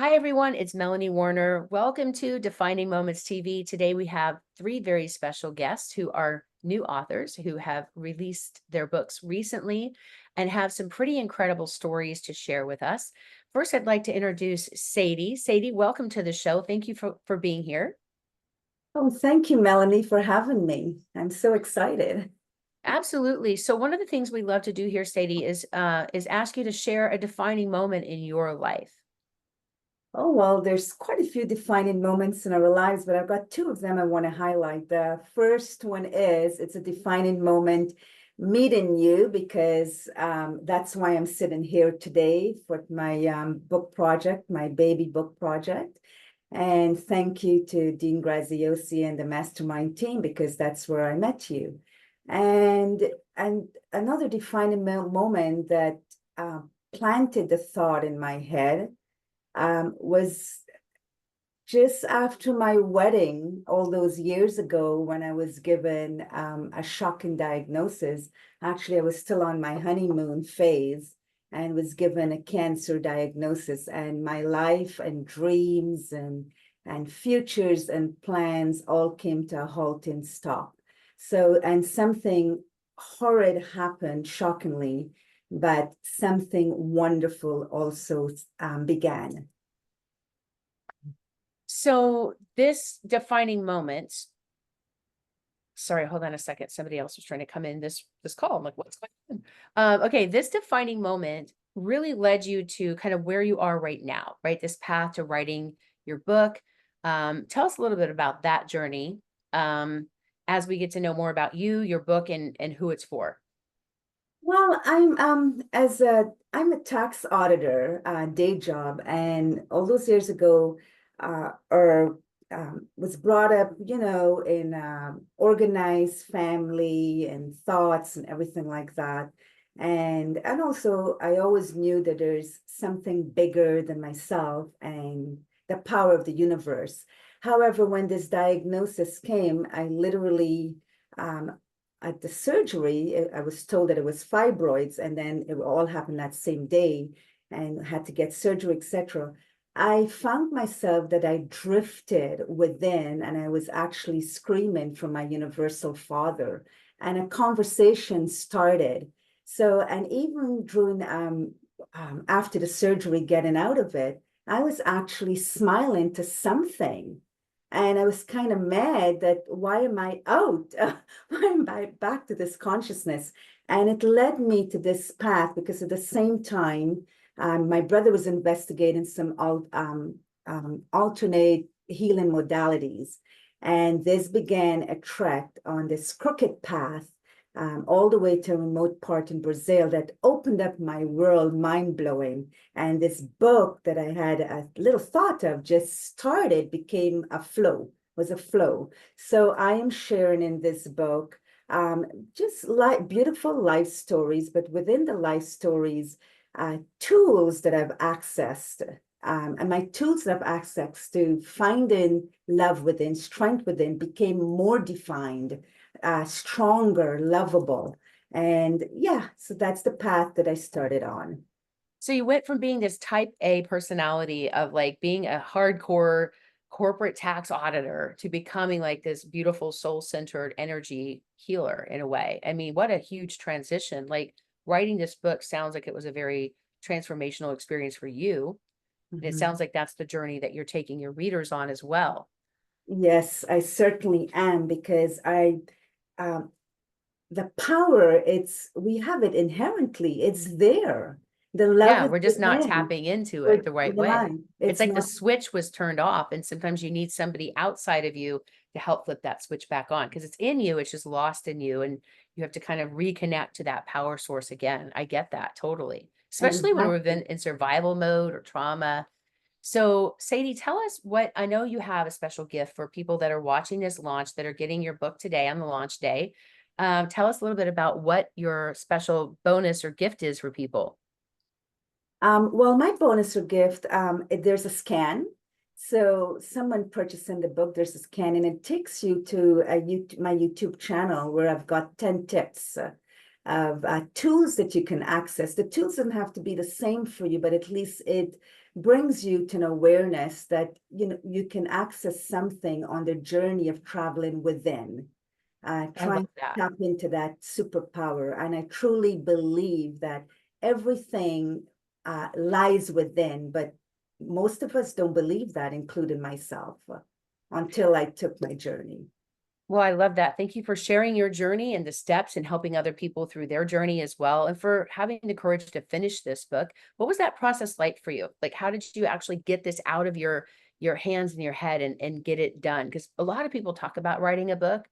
Hi, everyone. It's Melanie Warner. Welcome to Defining Moments TV. Today, we have three very special guests who are new authors who have released their books recently and have some pretty incredible stories to share with us. First, I'd like to introduce Satie. Satie, welcome to the show. Thank you for being here. Oh, thank you, Melanie, for having me. I'm so excited. Absolutely. So one of the things we love to do here, Satie, is ask you to share a defining moment in your life. Oh, well, there's quite a few defining moments in our lives, but I've got two of them I want to highlight. The first one is it's a defining moment meeting you because that's why I'm sitting here today for my book project, my baby book project. And thank you to Dean Graziosi and the Mastermind team because that's where I met you. And and another defining moment that planted the thought in my head was just after my wedding all those years ago when I was given a shocking diagnosis. Actually, I was still on my honeymoon phase and was given a cancer diagnosis, and my life and dreams and futures and plans all came to a halting stop. So, and something horrid happened, shockingly, but something wonderful also began. So this defining moment, sorry, hold on a second. Somebody else was trying to come in this call. I'm like, what's going on? Okay, this defining moment really led you to kind of where you are right now, right? This path to writing your book. Tell us a little bit about that journey as we get to know more about you, your book, and who it's for. Well, I'm a tax auditor, day job, and all those years ago, or was brought up, in organized family and thoughts and everything like that. And also I always knew that there's something bigger than myself and the power of the universe. However, when this diagnosis came, I literally um, at the surgery, I was told that it was fibroids, and then it all happened that same day and had to get surgery, etc. I found myself that I drifted within, and I was actually screaming for my universal father, and a conversation started. So, and even during after the surgery, getting out of it, I was actually smiling to something. And I was kind of mad that why am I out? Why am I back to this consciousness? And it led me to this path because at the same time, my brother was investigating some alternate healing modalities. And this began a trek on this crooked path all the way to a remote part in Brazil that opened up my world, mind blowing. And this book that I had a little thought of just started, became a flow, was a flow. So I am sharing in this book just like beautiful life stories, but within the life stories, tools that I've accessed. And my tools that I've accessed to finding love within, strength within, became more defined, stronger, lovable. And yeah, so that's the path that I started on. So you went from being this type A personality of like being a hardcore corporate tax auditor to becoming like this beautiful soul-centered energy healer in a way. I mean, what a huge transition. Like writing this book sounds like it was a very transformational experience for you. And it Mhm. sounds like that's the journey that you're taking your readers on as well. Yes, I certainly am because um, the power, we have it inherently. It's there. The love Yeah, is we're just not within. tapping into it the right way. Yeah, It's it's like the not. switch was turned off, and sometimes you need somebody outside of you to help flip that switch back on because it's in you, it's just lost in you, and you have to kind of reconnect to that power source again. I get that totally, especially when we've been Exactly. in survival mode or trauma. So, Sadie, tell us what I know you have a special gift for people that are watching this launch that are getting your book today on the launch day. Tell us a little bit about what your special bonus or gift is for people. Well, my bonus or gift, there's a scan. So someone purchasing the book, there's a scan, and it takes you to my YouTube channel where I've got 10 tips of tools that you can access. The tools don't have to be the same for you, but at least it brings you to an awareness that, you know, you can access something on the journey of traveling within, I love trying to that. tap into that superpower. And I truly believe that everything lies within, but most of us don't believe that, including myself, until I took my journey. Well, I love that. Thank you for sharing your journey and the steps and helping other people through their journey as well. And for having the courage to finish this book. What was that process like for you? Like, how did you actually get this out of your hands and your head and get it done? Because a lot of people talk about writing a book,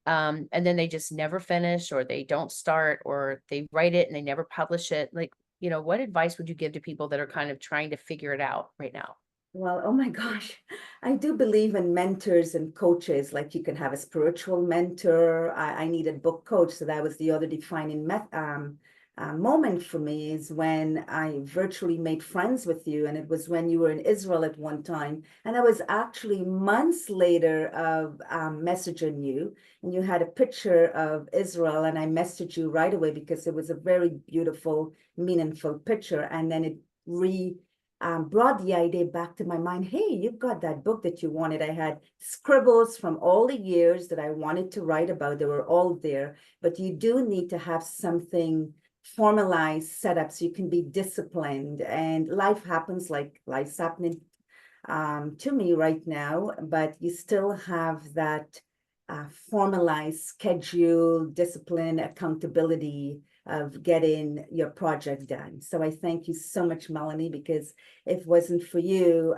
and then they just never finish, or they don't start, or they write it and they never publish it. Like, what advice would you give to people that are kind of trying to figure it out right now? Well, oh my gosh, I do believe in mentors and coaches. Like you can have a spiritual mentor. I needed book coach, so that was the other defining moment for me is when I virtually made friends with you, and it was when you were in Israel at one time, and I was actually months later of messaging you, and you had a picture of Israel, and I messaged you right away because it was a very beautiful, meaningful picture, and then it brought the idea back to my mind. Hey, you've got that book that you wanted. I had scribbles from all the years that I wanted to write about. They were all there, but you do need to have something formalized set up so you can be disciplined. And life happens like life's happening to me right now, but you still have that formalized schedule, discipline, accountability of getting your project done. So I thank you so much, Melanie, because if it wasn't for you,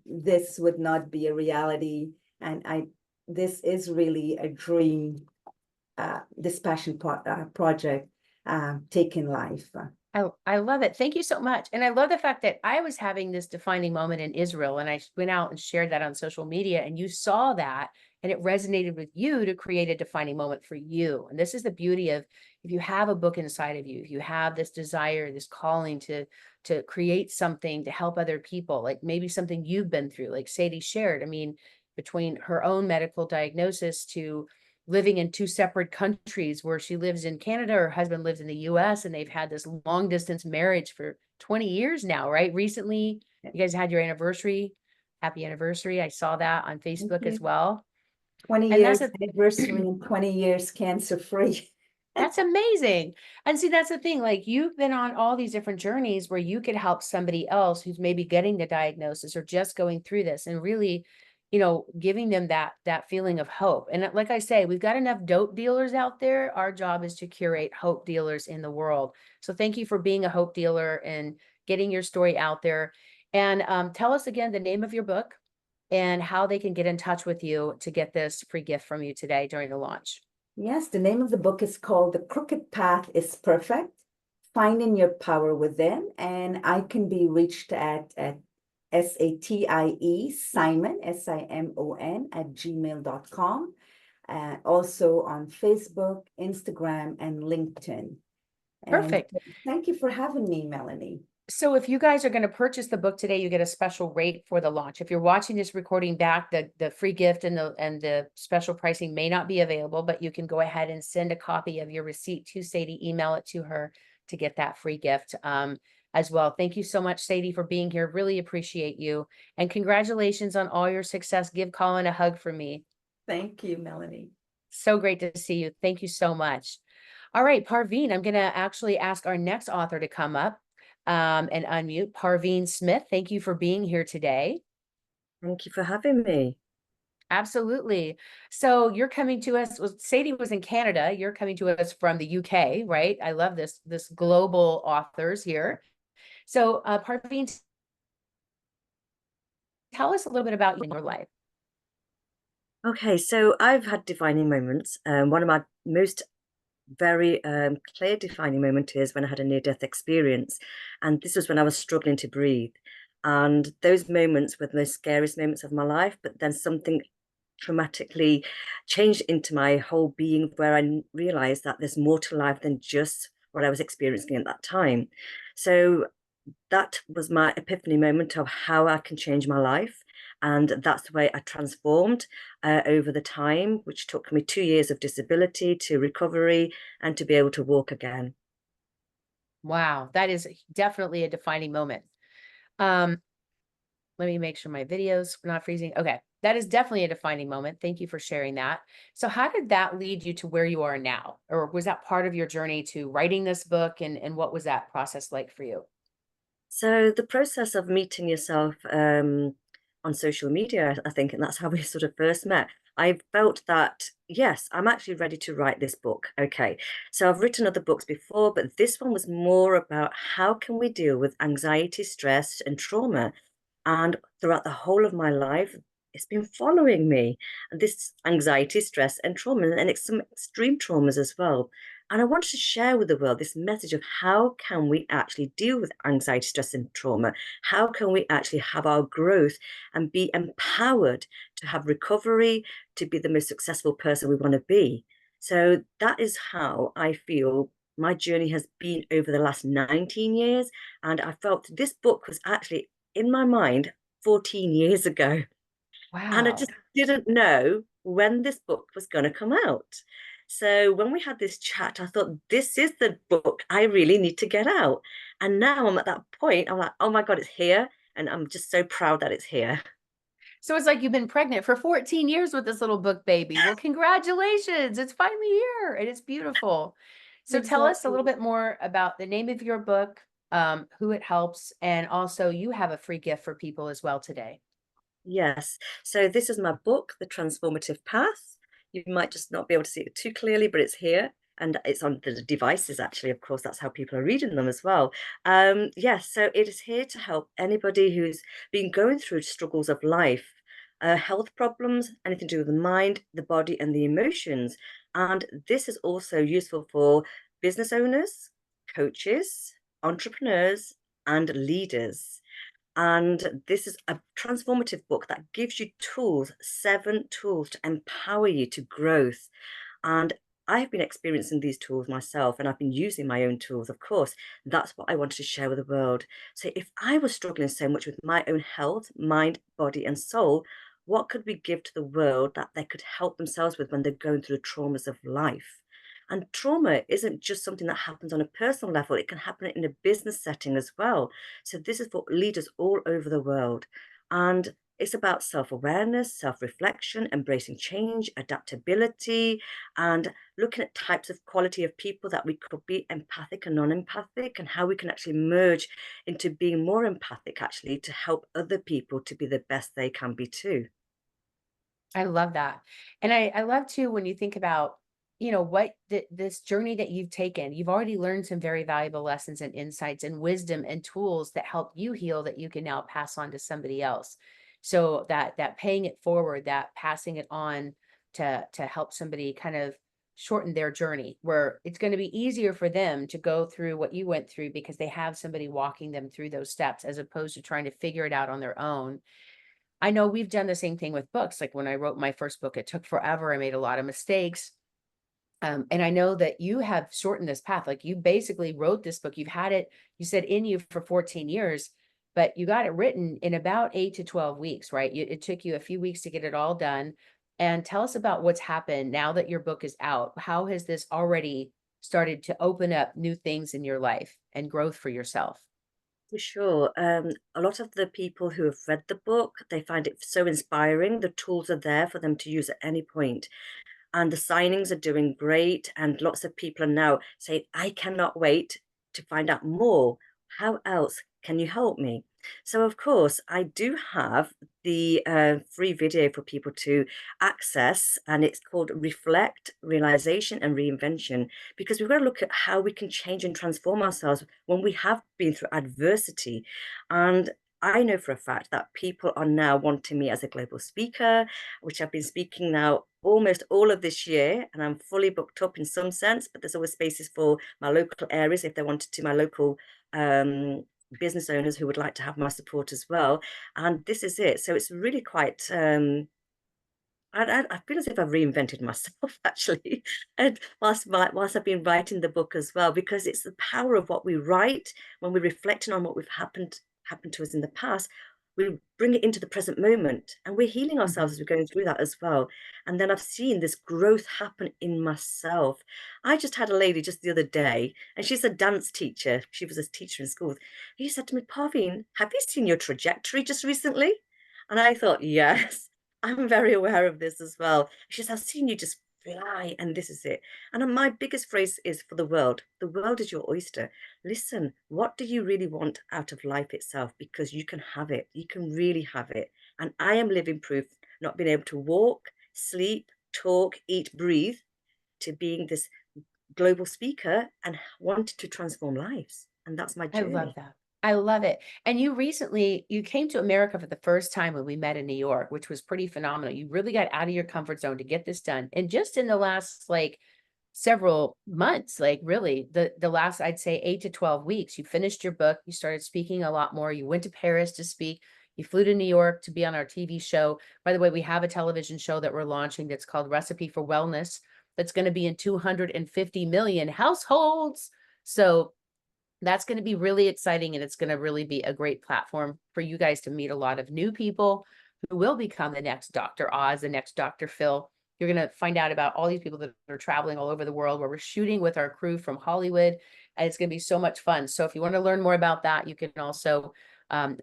this would not be a reality. And this is really a dream, this project taking life. I love it. Thank you so much. And I love the fact that I was having this defining moment in Israel, and I went out and shared that on social media, and you saw that and it resonated with you to create a defining moment for you. And this is the beauty of, if you have a book inside of you, if you have this desire, this calling to create something to help other people, like maybe something you've been through, like Satie shared. I mean, between her own medical diagnosis to living in two separate countries, where she lives in Canada, her husband lives in the US, and they've had this long distance marriage for 20 years now, right? Recently, you guys had your anniversary. Happy anniversary. I saw that on Thank Facebook as you. well. 20 And that's years a anniversary and 20 years cancer free. That's amazing. And see, that's the thing. Like, you've been on all these different journeys where you could help somebody else who's maybe getting the diagnosis or just going through this, and really, giving them that feeling of hope. And like I say, we've got enough dope dealers out there. Our job is to curate hope dealers in the world. So thank you for being a hope dealer and getting your story out there. And tell us again the name of your book and how they can get in touch with you to get this free gift from you today during the launch. Yes, the name of the book is called The Crooked Path is Perfect, Finding Your Power Within. And I can be reached at Satie, Simon, Simon, at gmail.com. Also on Facebook, Instagram, and LinkedIn. And Perfect. thank you for having me, Melanie. So if you guys are going to purchase the book today, you get a special rate for the launch. If you're watching this recording back, the free gift and the special pricing may not be available, but you can go ahead and send a copy of your receipt to Satie, email it to her to get that free gift as well. Thank you so much, Satie, for being here. Really appreciate you. And congratulations on all your success. Give Colin a hug for me. Thank you, Melanie. So great to see you. Thank you so much. All right, Parveen, I'm going to actually ask our next author to come up and unmute. Parveen Smith, thank you for being here today. Thank you for having me. Absolutely. So you're coming to us, well, Satie was in Canada. You're coming to us from the UK, right? I love this global authors here. So Parveen, tell us a little bit about you in your life. Okay, so I've had defining moments. One of my most very clear defining moment is when I had a near-death experience. And this was when I was struggling to breathe. And those moments were the most scariest moments of my life, but then something traumatically changed into my whole being, where I realized that there's more to life than just what I was experiencing at that time. So that was my epiphany moment of how I can change my life. And that's the way I transformed over the time, which took me 2 years of disability to recovery and to be able to walk again. Wow, that is definitely a defining moment. Let me make sure my video's not freezing. Okay. That is definitely a defining moment. Thank you for sharing that. So how did that lead you to where you are now? Or was that part of your journey to writing this book? And what was that process like for you? So the process of meeting yourself on social media, I think, and that's how we sort of first met. I felt that, yes, I'm actually ready to write this book. Okay. So I've written other books before, but this one was more about how can we deal with anxiety, stress, and trauma. And throughout the whole of my life, it's been following me. And this anxiety, stress, and trauma, and it's some extreme traumas as well. And I wanted to share with the world this message of how can we actually deal with anxiety, stress, and trauma? How can we actually have our growth and be empowered to have recovery, to be the most successful person we want to be? So that is how I feel my journey has been over the last 19 years. And I felt this book was actually in my mind 14 years ago. And I Wow. just didn't know when this book was going to come out. So when we had this chat, I thought, this is the book I really need to get out. And now I'm at that point, I'm like, oh my God, it's here. And I'm just so proud that it's here. So it's like you've been pregnant for 14 years with this little book baby. Well, congratulations. It's finally here and it's beautiful. So tell us a little Exactly. bit more about the name of your book, who it helps, and also you have a free gift for people as well today. Yes. So this is my book, The Transformative Path. You might just not be able to see it too clearly, but it's here. And it's on the devices, actually. Of course, that's how people are reading them as well. Yes, so it is here to help anybody who's been going through struggles of life, health problems, anything to do with the mind, the body, and the emotions. And this is also useful for business owners, coaches, entrepreneurs, and leaders. And this is a transformative book that gives you tools, 7 tools to empower you to growth. And I have been experiencing these tools myself, and I've been using my own tools, of course. That's what I wanted to share with the world. So if I was struggling so much with my own health, mind, body, and soul, what could we give to the world that they could help themselves with when they're going through the traumas of life? And trauma isn't just something that happens on a personal level, it can happen in a business setting as well. So this is for leaders all over the world. And it's about self-awareness, self-reflection, embracing change, adaptability, and looking at types of quality of people that we could be empathic and non-empathic, and how we can actually merge into being more empathic, actually, to help other people to be the best they can be too. I love that. And I love too when you think about, what this journey that you've taken, you've already learned some very valuable lessons and insights and wisdom and tools that help you heal that you can now pass on to somebody else. So that paying it forward, that passing it on to help somebody kind of shorten their journey, where it's going to be easier for them to go through what you went through because they have somebody walking them through those steps as opposed to trying to figure it out on their own. I know we've done the same thing with books. Like when I wrote my first book, it took forever. I made a lot of mistakes. And I know that you have shortened this path. Like you basically wrote this book. You've had it, you said in you for 14 years, but you got it written in about 8 to 12 weeks, right? It took you a few weeks to get it all done. And tell us about what's happened now that your book is out. How has this already started to open up new things in your life and growth for yourself? For sure. A lot of the people who have read the book, they find it so inspiring. The tools are there for them to use at any point. And the signings are doing great. And lots of people are now saying, I cannot wait to find out more. How else can you help me? So, of course, I do have the free video for people to access, and it's called Reflect, Realization, and Reinvention, because we've got to look at how we can change and transform ourselves when we have been through adversity. And I know for a fact that people are now wanting me as a global speaker, which I've been speaking now almost all of this year, and I'm fully booked up in some sense, but there's always spaces for my local areas if they wanted to, my local business owners who would like to have my support as well. And this is it. So it's really quite I feel as if I've reinvented myself actually, and whilst I've been writing the book as well, because it's the power of what we write when we're reflecting on what happened to us in the past. we bring it into the present moment, and we're healing ourselves as we're going through that as well. And then I've seen this growth happen in myself. I just had a lady just the other day, and she's a dance teacher. She was a teacher in schools. He said to me, Parveen, have you seen your trajectory just recently? And I thought, yes, I'm very aware of this as well. She says, I've seen you just fly, and this is it. And my biggest phrase is for the world is your oyster. Listen, what do you really want out of life itself? Because you can have it. You can really have it. And I am living proof, not being able to walk, sleep, talk, eat, breathe, to being this global speaker and wanted to transform lives. And that's my I love journey. that. I love it. And you came to America for the first time when we met in New York, which was pretty phenomenal. You really got out of your comfort zone to get this done. And just in the last like several months, like really the last, I'd say 8 to 12 weeks, you finished your book, you started speaking a lot more. You went to Paris to speak. You flew to New York to be on our TV show. By the way, we have a television show that we're launching that's called Recipe for Wellness. That's going to be in 250 million households. So that's going to be really exciting, and it's going to really be a great platform for you guys to meet a lot of new people who will become the next Dr. Oz, the next Dr. Phil. You're going to find out about all these people that are traveling all over the world, where we're shooting with our crew from Hollywood, and it's going to be so much fun. So if you want to learn more about that, you can also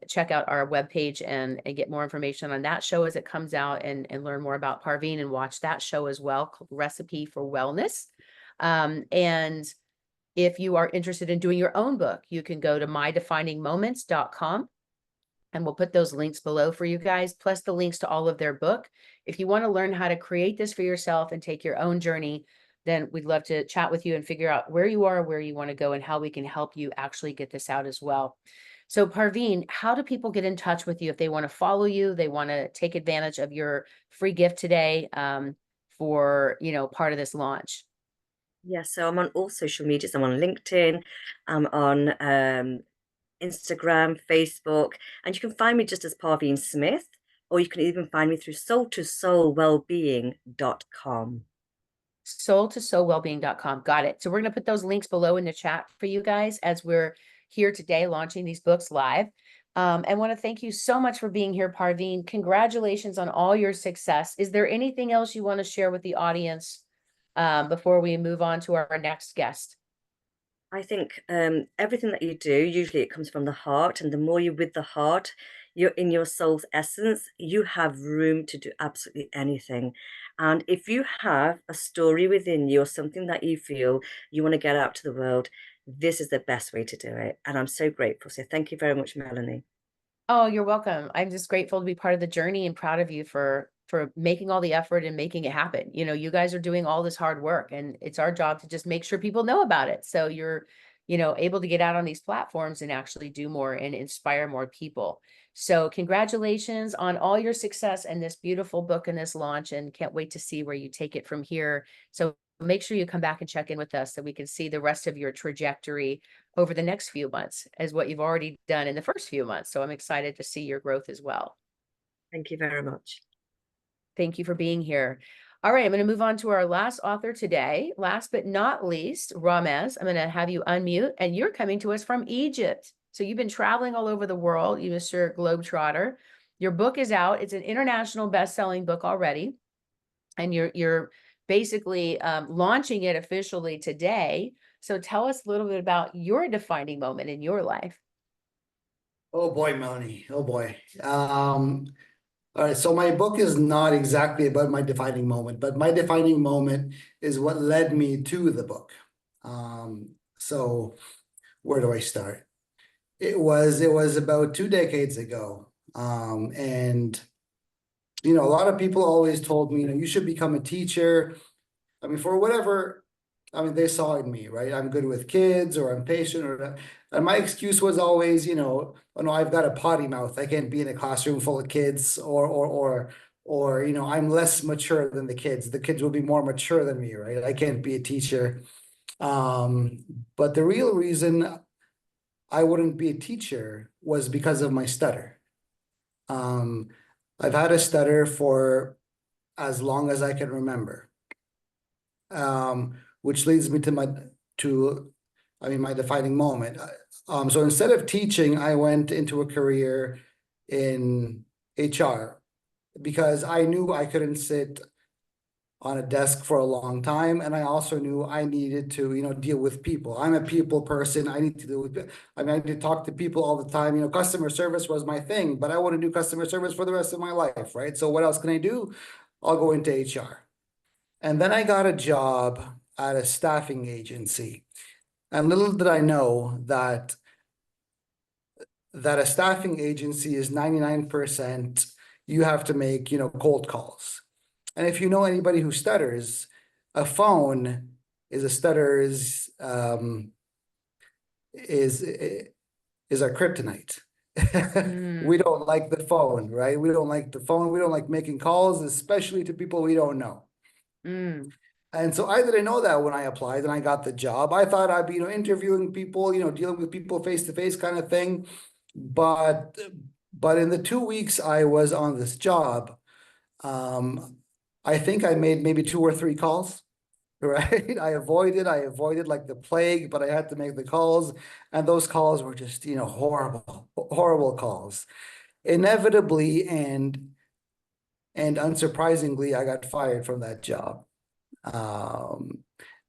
check out our webpage and get more information on that show as it comes out, and learn more about Parveen and watch that show as well, called Recipe for Wellness. And if you are interested in doing your own book, you can go to mydefiningmoments.com, and we'll put those links below for you guys, plus the links to all of their book. If you want to learn how to create this for yourself and take your own journey, then we'd love to chat with you and figure out where you are, where you want to go, and how we can help you actually get this out as well. So Parveen, how do people get in touch with you if they want to follow you, they want to take advantage of your free gift today for, part of this launch? Yeah, so I'm on all social medias. I'm on LinkedIn, I'm on Instagram, Facebook, and you can find me just as Parveen Smith, or you can even find me through soul2soulwellbeing.com. soul2soulwellbeing.com. Got it. So we're going to put those links below in the chat for you guys as we're here today launching these books live. I want to thank you so much for being here, Parveen. Congratulations on all your success. Is there anything else you want to share with the audience before we move on to our next guest? I think everything that you do, usually it comes from the heart, and the more you're with the heart, you're in your soul's essence, you have room to do absolutely anything. And if you have a story within you or something that you feel you want to get out to the world, this is the best way to do it. And I'm so grateful. So thank you very much, Melanie. Oh, you're welcome. I'm just grateful to be part of the journey and proud of you for making all the effort and making it happen. You guys are doing all this hard work, and it's our job to just make sure people know about it. So you're, able to get out on these platforms and actually do more and inspire more people. So congratulations on all your success and this beautiful book and this launch, and can't wait to see where you take it from here. So make sure you come back and check in with us so we can see the rest of your trajectory over the next few months as what you've already done in the first few months. So I'm excited to see your growth as well. Thank you very much. Thank you for being here. All right, I'm going to move on to our last author today. Last but not least, Ramez. I'm going to have you unmute, and you're coming to us from Egypt. So you've been traveling all over the world, you Mr. Globetrotter. Your book is out. It's an international best-selling book already, and you're basically launching it officially today. So tell us a little bit about your defining moment in your life. Oh boy, Melanie. Oh boy. All right, so my book is not exactly about my defining moment, but my defining moment is what led me to the book. So where do I start? It was about 2 decades ago. And a lot of people always told me, you should become a teacher. I mean, for whatever, they saw in me, right? I'm good with kids, or I'm patient, and my excuse was always, oh no, I've got a potty mouth. I can't be in a classroom full of kids, or I'm less mature than the kids. The kids will be more mature than me, right? I can't be a teacher. But the real reason I wouldn't be a teacher was because of my stutter. I've had a stutter for as long as I can remember. Which leads me to my defining moment. So instead of teaching, I went into a career in HR because I knew I couldn't sit on a desk for a long time. And I also knew I needed to, deal with people. I'm a people person. I need to deal with, I need to talk to people all the time. Customer service was my thing, but I want to do customer service for the rest of my life, right? So what else can I do? I'll go into HR. And then I got a job at a staffing agency. And little did I know that a staffing agency is 99% you have to make, cold calls. And if you know anybody who stutters, a phone is a stutter's is our kryptonite. We don't like the phone, right? We don't like the phone. We don't like making calls, especially to people we don't know. And so I didn't know that when I applied and I got the job. I thought I'd be, interviewing people, dealing with people face to face kind of thing. But in the 2 weeks I was on this job, I think I made maybe 2 or 3 calls, right? I avoided like the plague, but I had to make the calls, and those calls were just, horrible calls. Inevitably and unsurprisingly, I got fired from that job.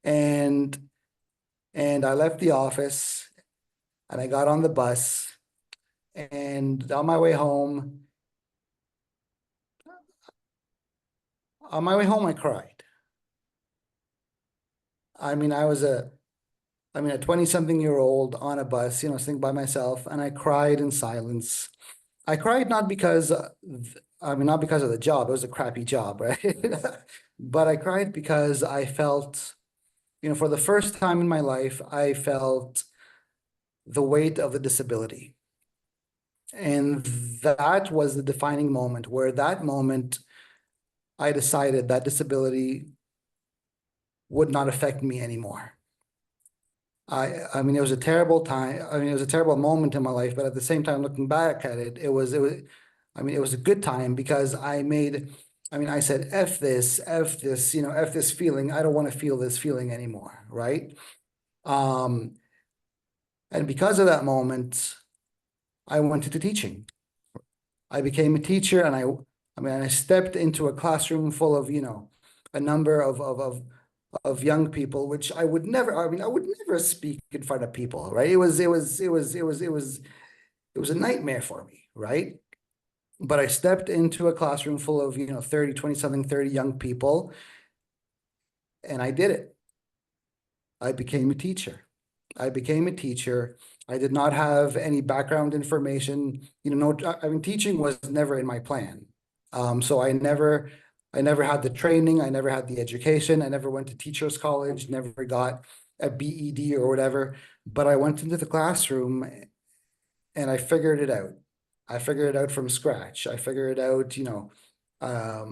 And I left the office and I got on the bus, and on my way home, I cried. I mean, I was a 20-something-year-old on a bus, sitting by myself, and I cried in silence. I cried not because, not because of the job. It was a crappy job, right? But I cried because I felt, for the first time in my life, I felt the weight of the disability. And that was the defining moment, where that moment I decided that disability would not affect me anymore. I mean, it was a terrible time. I mean, it was a terrible moment in my life, but at the same time, looking back at it, it was a good time because I said, F this, F this feeling. I don't want to feel this feeling anymore, right? And because of that moment, I went into teaching. I became a teacher, and I stepped into a classroom full of, a number of young people, which I would never speak in front of people, right? It was a nightmare for me, right? But I stepped into a classroom full of, 30 young people, and I did it. I became a teacher. I did not have any background information, teaching was never in my plan. So I never had the training, I never had the education, I never went to teachers college, never got a BEd or whatever, but I went into the classroom and I figured it out. I figured it out from scratch. I figured it out, a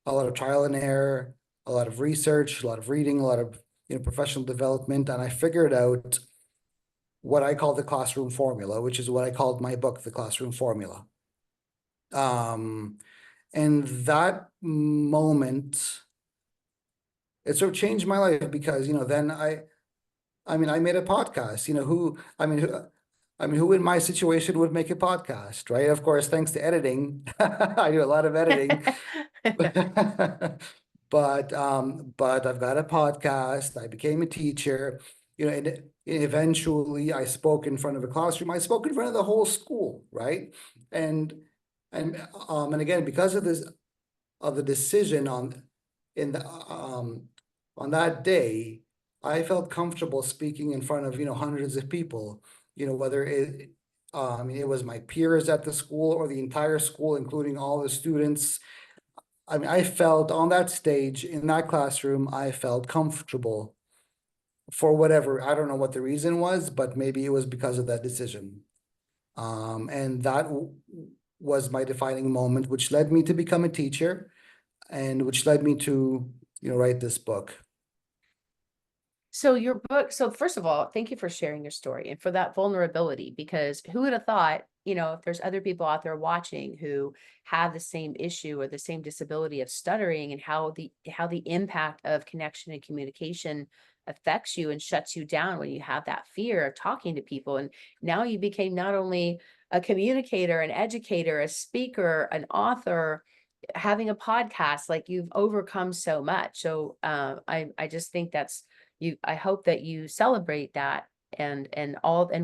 lot of trial and error, a lot of research, a lot of reading, a lot of, professional development, and I figured out what I call the classroom formula, which is what I called my book, The Classroom Formula. And that moment, it sort of changed my life because, then I made a podcast, who in my situation would make a podcast, right? Of course, thanks to editing. I do a lot of editing. But I've got a podcast. I became a teacher, and eventually I spoke in front of a classroom. I spoke in front of the whole school, right? And again, because of the decision on that day, I felt comfortable speaking in front of, hundreds of people, whether it was my peers at the school or the entire school, including all the students. I felt on that stage in that classroom, I felt comfortable for whatever, I don't know what the reason was, but maybe it was because of that decision. And that was my defining moment, which led me to become a teacher and which led me to, write this book. So your book, so first of all, thank you for sharing your story and for that vulnerability, because who would have thought, if there's other people out there watching who have the same issue or the same disability of stuttering, and how the impact of connection and communication affects you and shuts you down when you have that fear of talking to people. And now you became not only a communicator, an educator, a speaker, an author, having a podcast, like you've overcome so much. So I just think that's you. I hope that you celebrate that and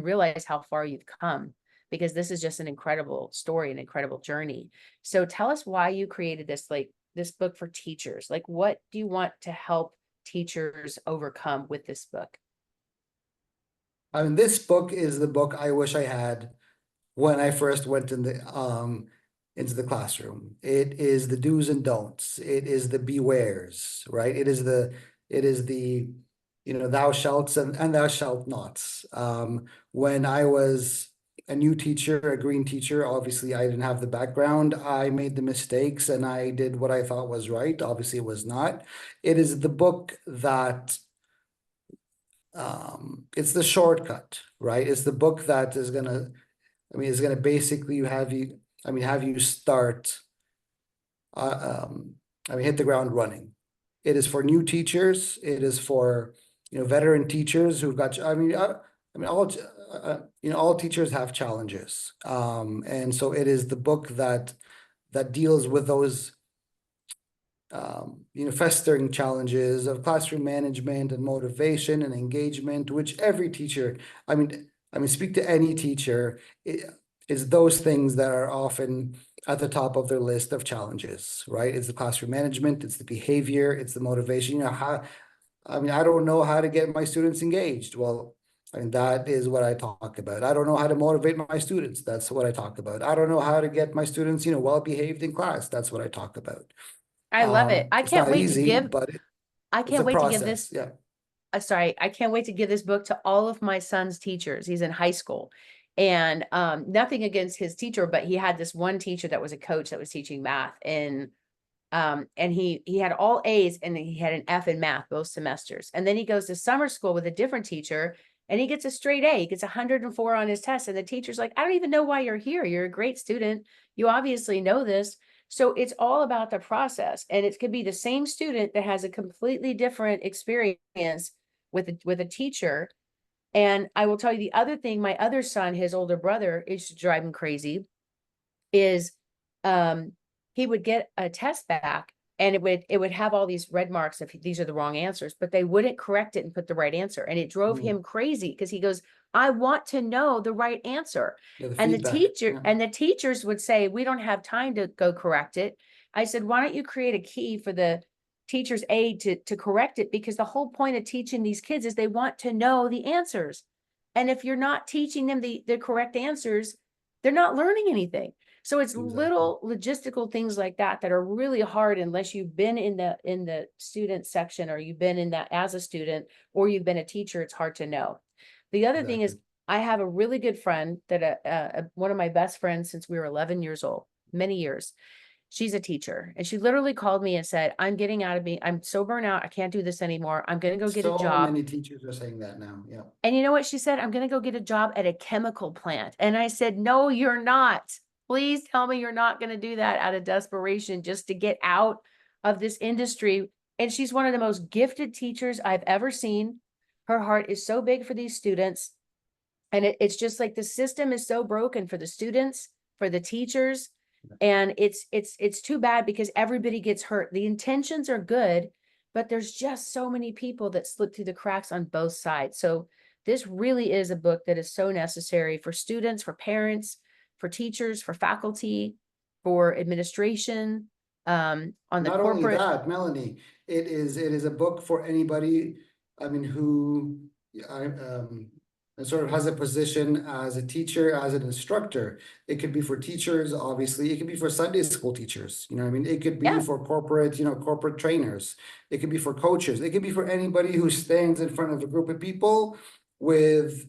realize how far you've come, because this is just an incredible story, an incredible journey. So tell us why you created this, like this book for teachers. Like, what do you want to help teachers overcome with this book? I mean, this book is the book I wish I had when I first went into the classroom. It is the do's and don'ts. It is the bewares, right? It is the thou shalts and thou shalt nots. When I was a new teacher, a green teacher, obviously I didn't have the background. I made the mistakes and I did what I thought was right. Obviously, it was not. It is the book that it's the shortcut, right? It's the book that is gonna, is gonna basically have you start, hit the ground running. It is for new teachers. It is for, veteran teachers who've got, all teachers have challenges. And so it is the book that deals with those, festering challenges of classroom management and motivation and engagement, which every teacher, speak to any teacher, is those things that are often at the top of their list of challenges, right? It's the classroom management, it's the behavior, it's the motivation. I don't know how to get my students engaged. Well, that is what I talk about. I don't know how to motivate my students. That's what I talk about. I don't know how to get my students, well-behaved in class. That's what I talk about. I love it. I It's can't not wait easy, to give, but I it's can't a wait to give process. this. Yeah. Sorry, I can't wait to give this book to all of my son's teachers. He's in high school, and nothing against his teacher, but he had this one teacher that was a coach that was teaching math, and he had all A's and he had an F in math both semesters. And then he goes to summer school with a different teacher and he gets a straight A. He gets 104 on his test, and the teacher's like, I don't even know why you're here. You're a great student. You obviously know this. So it's all about the process, and it could be the same student that has a completely different experience with a teacher. And I will tell you the other thing, my other son, his older brother, is driving crazy, is he would get a test back and it would have all these red marks if these are the wrong answers, but they wouldn't correct it and put the right answer. And it drove him crazy because he goes, I want to know the right answer. Yeah, And the feedback, teacher yeah. and the teachers would say, we don't have time to go correct it. I said, why don't you create a key for the teacher's aide to correct it? Because the whole point of teaching these kids is they want to know the answers. And if you're not teaching them the correct answers, they're not learning anything. So it's little logistical things like that that are really hard unless you've been in the student section, or you've been in that as a student, or you've been a teacher. It's hard to know. The other thing is, I have a really good friend that one of my best friends since we were 11 years old, many years. She's a teacher, and she literally called me and said, I'm getting out of me. I'm so burnt out. I can't do this anymore. I'm going to go get a job. So many teachers are saying that now. Yeah. And you know what she said? I'm going to go get a job at a chemical plant. And I said, no, you're not. Please tell me you're not going to do that out of desperation just to get out of this industry. And she's one of the most gifted teachers I've ever seen. Her heart is so big for these students. And it's just like the system is so broken for the students, for the teachers. And it's too bad because everybody gets hurt. The intentions are good, but there's just so many people that slip through the cracks on both sides. So this really is a book that is so necessary for students, for parents, for teachers, for faculty, for administration, on the Not corporate. only that, Melanie, it is a book for anybody, who sort of has a position as a teacher, as an instructor. It could be for teachers, obviously. It could be for Sunday school teachers. It could be for corporate, corporate trainers. It could be for coaches. It could be for anybody who stands in front of a group of people with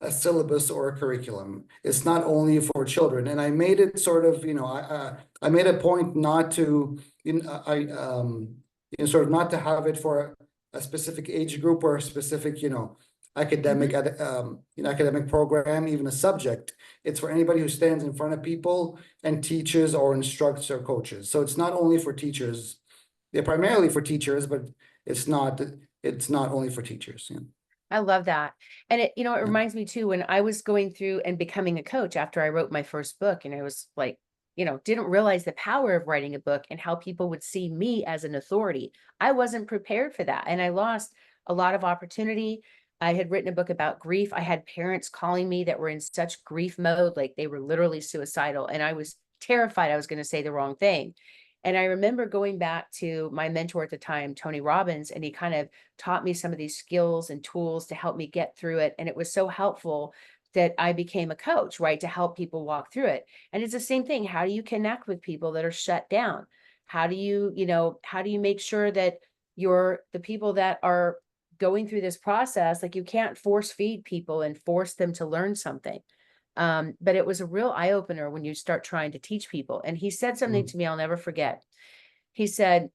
a syllabus or a curriculum. It's not only for children. And I made it sort of, I made a point not to, sort of not to have it for a specific age group or a specific, academic, academic program, even a subject. It's for anybody who stands in front of people and teaches or instructs or coaches. So it's not only for teachers. They're primarily for teachers, but it's not only for teachers. Yeah. I love that. And it, it Yeah. reminds me too, when I was going through and becoming a coach after I wrote my first book, and I was like, didn't realize the power of writing a book and how people would see me as an authority. I wasn't prepared for that. And I lost a lot of opportunity. I had written a book about grief. I had parents calling me that were in such grief mode, like they were literally suicidal. And I was terrified I was going to say the wrong thing. And I remember going back to my mentor at the time, Tony Robbins, and he kind of taught me some of these skills and tools to help me get through it. And it was so helpful that I became a coach, right, to help people walk through it. And it's the same thing. How do you connect with people that are shut down? How do you, how do you make sure that the people that are going through this process, like you can't force feed people and force them to learn something. But it was a real eye opener when you start trying to teach people. And he said something to me I'll never forget. He said,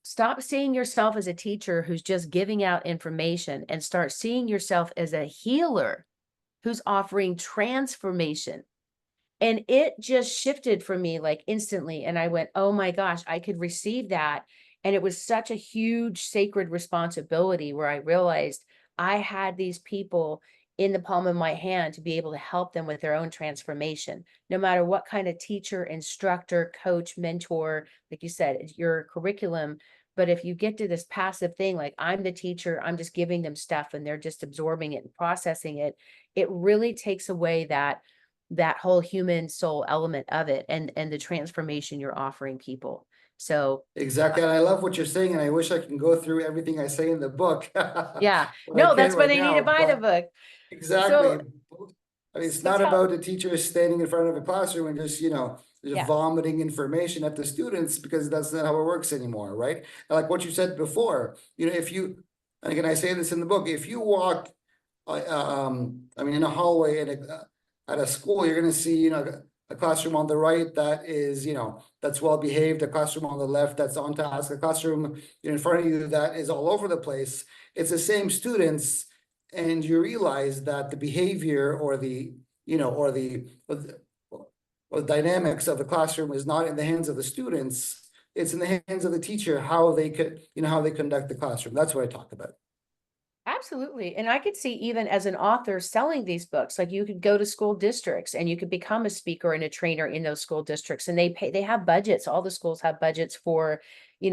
stop seeing yourself as a teacher who's just giving out information and start seeing yourself as a healer who's offering transformation. And it just shifted for me like instantly. And I went, oh my gosh, I could receive that. And it was such a huge sacred responsibility where I realized I had these people in the palm of my hand to be able to help them with their own transformation, no matter what kind of teacher, instructor, coach, mentor, like you said, it's your curriculum. But if you get to this passive thing, like I'm the teacher, I'm just giving them stuff and they're just absorbing it and processing it, it really takes away that whole human soul element of it and the transformation you're offering people. So Exactly. And I love what you're saying. And I wish I can go through everything I say in the book. yeah, But I no, can't that's why right they need now, to buy the but book. exactly. So I mean, it's so not tell, about the teacher standing in front of a classroom and just, just yeah, vomiting information at the students, because that's not how it works anymore, right? And like what you said before, if you, and again, I say this in the book, if you walk, I mean, in a hallway at a school, you're going to see, a classroom on the right that is, that's well behaved, a classroom on the left that's on task, a classroom in front of you that is all over the place. It's the same students, and you realize that the behavior or the, or the dynamics of the classroom is not in the hands of the students. It's in the hands of the teacher, how they could, how they conduct the classroom. That's what I talk about. absolutely. And I could see even as an author selling these books, like you could go to school districts and you could become a speaker and a trainer in those school districts. And they have budgets. All the schools have budgets for,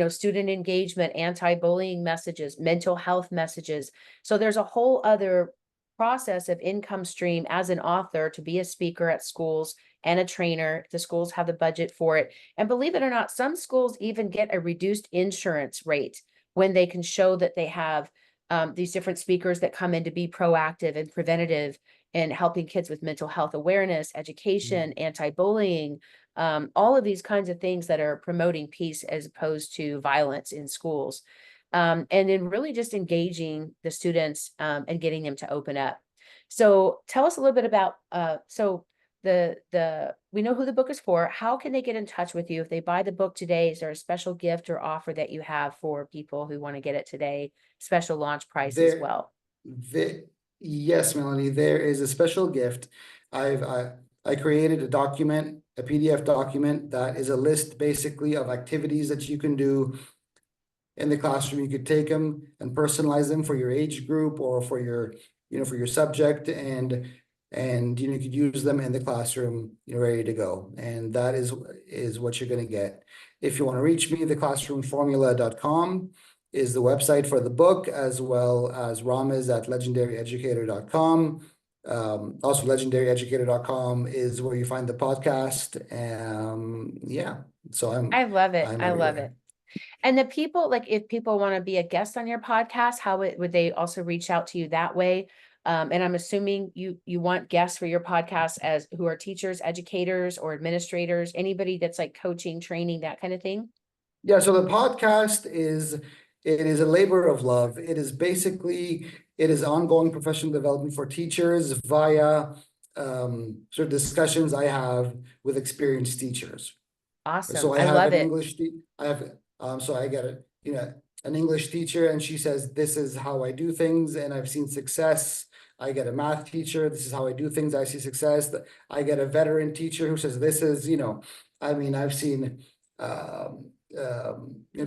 student engagement, anti-bullying messages, mental health messages. So there's a whole other process of income stream as an author to be a speaker at schools and a trainer. The schools have the budget for it. And believe it or not, some schools even get a reduced insurance rate when they can show that they have these different speakers that come in to be proactive and preventative and helping kids with mental health awareness, education, anti-bullying, all of these kinds of things that are promoting peace as opposed to violence in schools. And then really just engaging the students and getting them to open up. So tell us a little bit about, we know who the book is for. How can they get in touch with you if they buy the book today? Is there a special gift or offer that you have for people who want to get it today? Special launch price as well. Yes, Melanie, there is a special gift. I created a document, a PDF document that is a list basically of activities that you can do in the classroom. You could take them and personalize them for your age group or for your, for your subject, and you could use them in the classroom, ready to go. And that is what you're going to get. If you want to reach me, theclassroomformula.com is the website for the book, as well as Ramez at legendaryeducator.com. Also legendaryeducator.com is where you find the podcast. Yeah, so I love it. I'm I love everywhere. it. And the people, like if people want to be a guest on your podcast, would they also reach out to you that way? And I'm assuming you want guests for your podcast as who are teachers, educators, or administrators, anybody that's like coaching, training, that kind of thing. Yeah, so the podcast is a labor of love. It is ongoing professional development for teachers via sort of discussions I have with experienced teachers. Awesome. So I I have love an it. English I have so I get an English teacher, and she says this is how I do things and I've seen success. I get a math teacher, this is how I do things, I see success. I get a veteran teacher who says this is, I mean, I've seen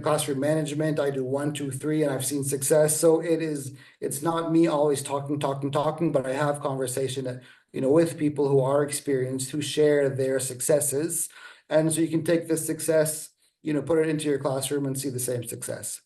classroom management. I do 1, 2, 3, and I've seen success. So it's not me always talking, but I have conversation, with people who are experienced, who share their successes. And so you can take this success, put it into your classroom and see the same success.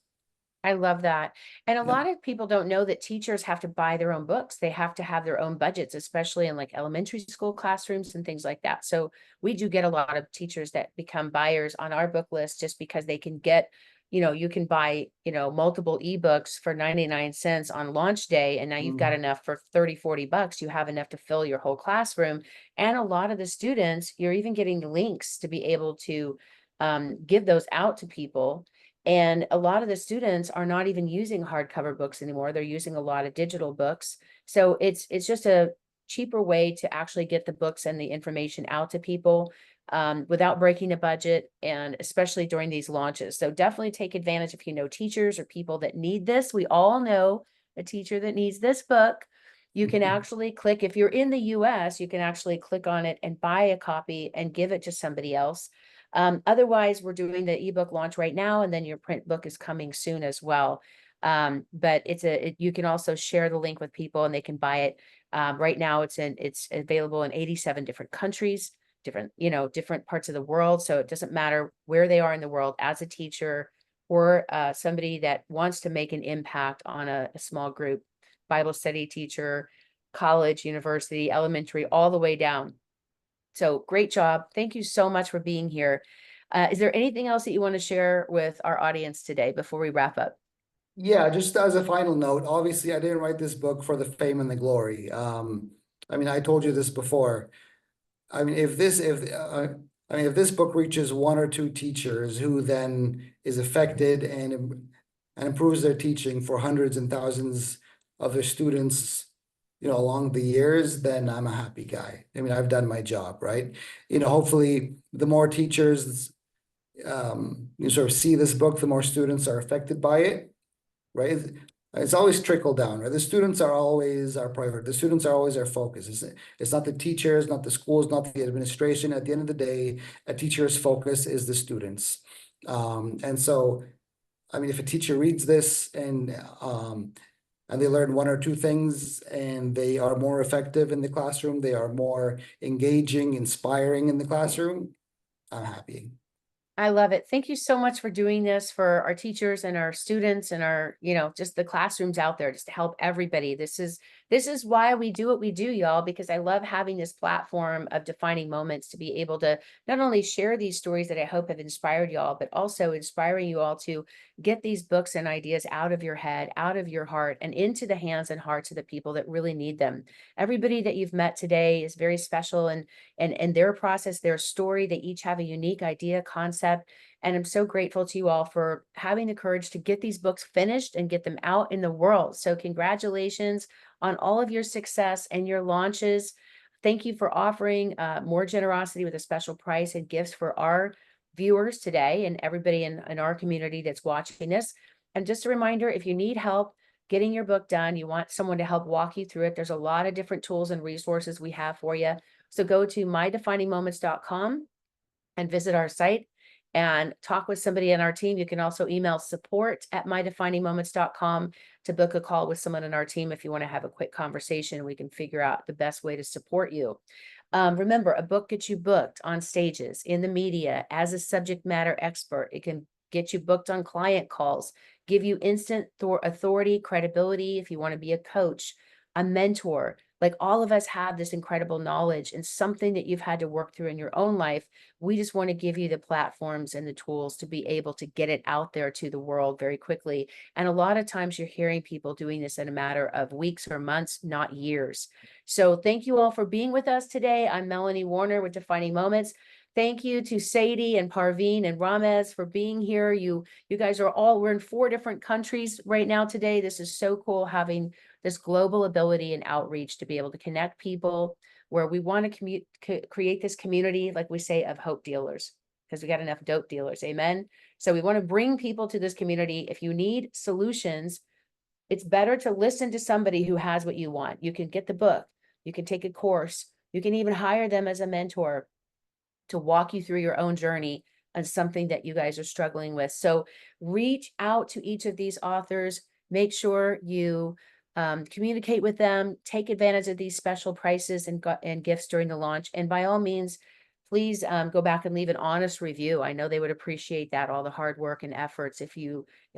I love that. And a Yeah. lot of people don't know that teachers have to buy their own books. They have to have their own budgets, especially in like elementary school classrooms and things like that. So we do get a lot of teachers that become buyers on our book list just because they can get, you can buy, multiple ebooks for 99 cents on launch day. And now you've got enough for 30, 40 bucks. You have enough to fill your whole classroom. And a lot of the students, you're even getting the links to be able to give those out to people. And a lot of the students are not even using hardcover books anymore. They're using a lot of digital books. So it's just a cheaper way to actually get the books and the information out to people without breaking a budget, and especially during these launches. So definitely take advantage if you know teachers or people that need this. We all know a teacher that needs this book. You can actually click, if you're in the US, you can actually click on it and buy a copy and give it to somebody else. Otherwise, we're doing the ebook launch right now, and then your print book is coming soon as well. But you can also share the link with people and they can buy it. Right now it's available in 87 different countries, different parts of the world. So it doesn't matter where they are in the world as a teacher or somebody that wants to make an impact on a small group, Bible study teacher, college, university, elementary, all the way down. So great job. Thank you so much for being here. Is there anything else that you want to share with our audience today before we wrap up? Yeah, just as a final note, obviously I didn't write this book for the fame and the glory. I told you this before. If this book reaches 1 or 2 teachers who then is affected and improves their teaching for hundreds and thousands of their students, along the years, then I'm a happy guy. I've done my job, right? Hopefully the more teachers you sort of see this book, the more students are affected by it, right? It's always trickle down, right? The students are always our priority. The students are always our focus. It's not the teachers, not the schools, not the administration. At the end of the day, a teacher's focus is the students. And so, if a teacher reads this and they learn 1 or 2 things and they are more effective in the classroom, they are more engaging, inspiring in the classroom, I'm happy. I love it. Thank you so much for doing this for our teachers and our students and our, just the classrooms out there, just to help everybody. This is why we do what we do, y'all, because I love having this platform of defining moments to be able to not only share these stories that I hope have inspired y'all, but also inspiring you all to get these books and ideas out of your head, out of your heart, and into the hands and hearts of the people that really need them. Everybody that you've met today is very special, and their process, their story, they each have a unique idea, concept. And I'm so grateful to you all for having the courage to get these books finished and get them out in the world. So congratulations on all of your success and your launches. Thank you for offering more generosity with a special price and gifts for our viewers today and everybody in our community that's watching this. And just a reminder, if you need help getting your book done, you want someone to help walk you through it, there's a lot of different tools and resources we have for you. So go to mydefiningmoments.com and visit our site and talk with somebody on our team. You can also email support@mydefiningmoments.com to book a call with someone on our team if you want to have a quick conversation. We can figure out the best way to support you. Remember, a book gets you booked on stages, in the media, as a subject matter expert. It can get you booked on client calls, give you instant authority, credibility if you want to be a coach, a mentor. Like, all of us have this incredible knowledge and something that you've had to work through in your own life. We just want to give you the platforms and the tools to be able to get it out there to the world very quickly. And a lot of times you're hearing people doing this in a matter of weeks or months, not years. So thank you all for being with us today. I'm Melanie Warner with Defining Moments. Thank you to Satie and Parveen and Ramez for being here. You guys we're in 4 different countries right now today. This is so cool, having this global ability and outreach to be able to connect people, where we want to create this community, like we say, of hope dealers, because we got enough dope dealers. Amen. So we want to bring people to this community. If you need solutions, it's better to listen to somebody who has what you want. You can get the book, you can take a course, you can even hire them as a mentor to walk you through your own journey on something that you guys are struggling with. So reach out to each of these authors, make sure you communicate with them, take advantage of these special prices and gifts during the launch. And by all means, please go back and leave an honest review. I know they would appreciate that, all the hard work and efforts, if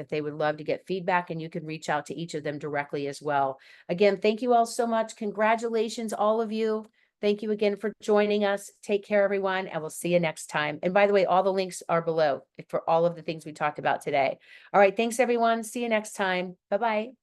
they would love to get feedback, and you can reach out to each of them directly as well. Again, thank you all so much. Congratulations, all of you. Thank you again for joining us. Take care, everyone, and we'll see you next time. And by the way, all the links are below for all of the things we talked about today. All right, thanks, everyone. See you next time. Bye-bye.